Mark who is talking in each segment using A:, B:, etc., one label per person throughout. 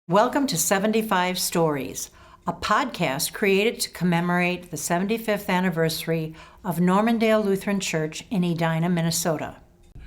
A: Welcome to 75 Stories, a podcast created to commemorate the 75th anniversary of Normandale Lutheran Church in Edina, Minnesota.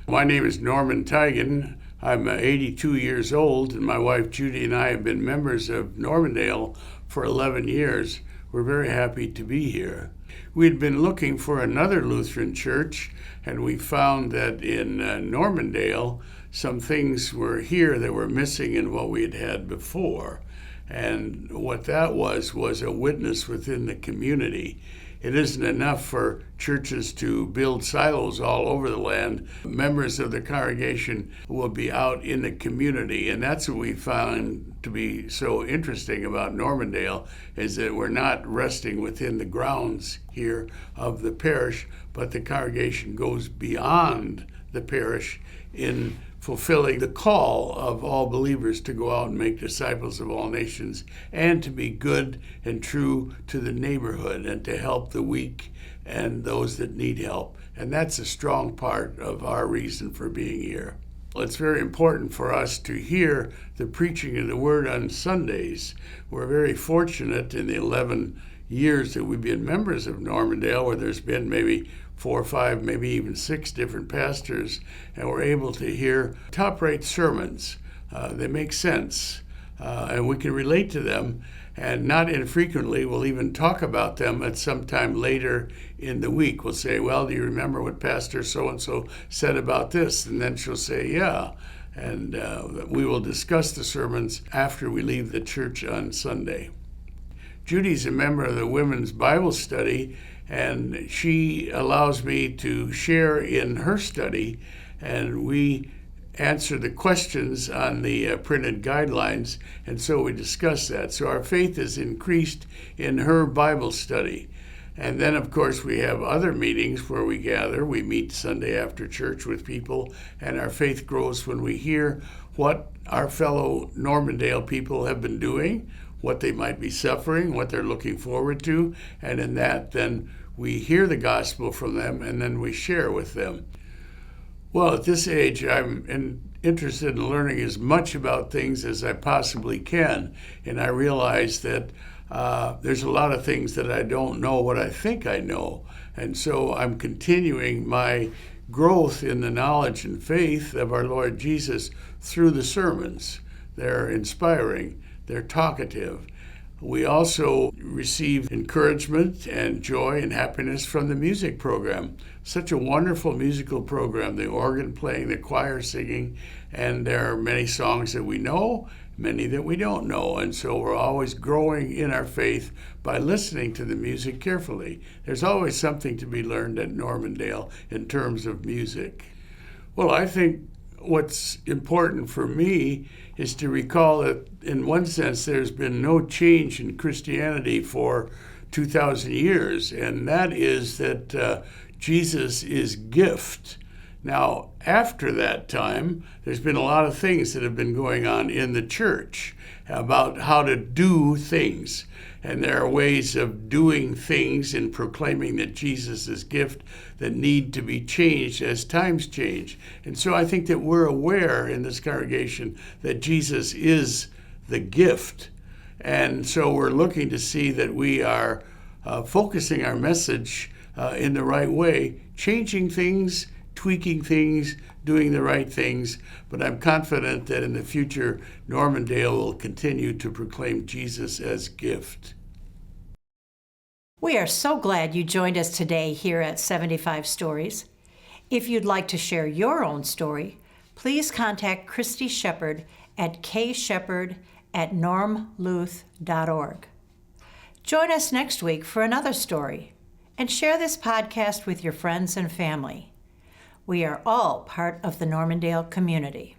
B: My name is Norman Teigen. I'm 82 years old, and my wife Judy and I have been members of Normandale for 11 years. We're very happy to be here. We'd been looking for another Lutheran church, and we found that in Normandale, some things were here that were missing in what we had had before. And what that was a witness within the community. It isn't enough for churches to build silos all over the land. Members of the congregation will be out in the community, and that's what we found to be so interesting about Normandale, is that we're not resting within the grounds here of the parish, but the congregation goes beyond the parish in fulfilling the call of all believers to go out and make disciples of all nations and to be good and true to the neighborhood and to help the weak and those that need help. And that's a strong part of our reason for being here. It's very important for us to hear the preaching of the Word on Sundays. We're very fortunate in the 11 years that we've been members of Normandale, where there's been maybe 4 or 5, maybe even 6 different pastors, and we're able to hear top-rate sermons. They make sense, and we can relate to them, and not infrequently we'll even talk about them at some time later in the week. We'll say, well, do you remember what Pastor so-and-so said about this? And then she'll say, yeah. And we will discuss the sermons after we leave the church on Sunday. Judy's a member of the Women's Bible Study, and she allows me to share in her study, and we answer the questions on the printed guidelines, and so we discuss that. So our faith is increased in her Bible study. And then, of course, we have other meetings where we gather. We meet Sunday after church with people, and our faith grows when we hear what our fellow Normandale people have been doing, what they might be suffering, what they're looking forward to, and in that, then we hear the gospel from them, and then we share with them. Well, at this age, I'm interested in learning as much about things as I possibly can, and I realize that there's a lot of things that I don't know what I think I know, and so I'm continuing my growth in the knowledge and faith of our Lord Jesus through the sermons. They're inspiring. They're talkative. We also receive encouragement and joy and happiness from the music program. Such a wonderful musical program, the organ playing, the choir singing, and there are many songs that we know, many that we don't know, and so we're always growing in our faith by listening to the music carefully. There's always something to be learned at Normandale in terms of music. Well, I think what's important for me is to recall that in one sense there's been no change in Christianity for 2,000 years, and that is that Jesus is gift. Now, after that time, there's been a lot of things that have been going on in the church about how to do things. And there are ways of doing things and proclaiming that Jesus is gift that need to be changed as times change. And so I think that we're aware in this congregation that Jesus is the gift. And so we're looking to see that we are focusing our message in the right way, changing things, tweaking things, doing the right things, but I'm confident that in the future, Normandale will continue to proclaim Jesus as gift.
A: We are so glad you joined us today here at 75 Stories. If you'd like to share your own story, please contact Christy Shepard at kshepard@normluth.org. Join us next week for another story, and share this podcast with your friends and family. We are all part of the Normandale community.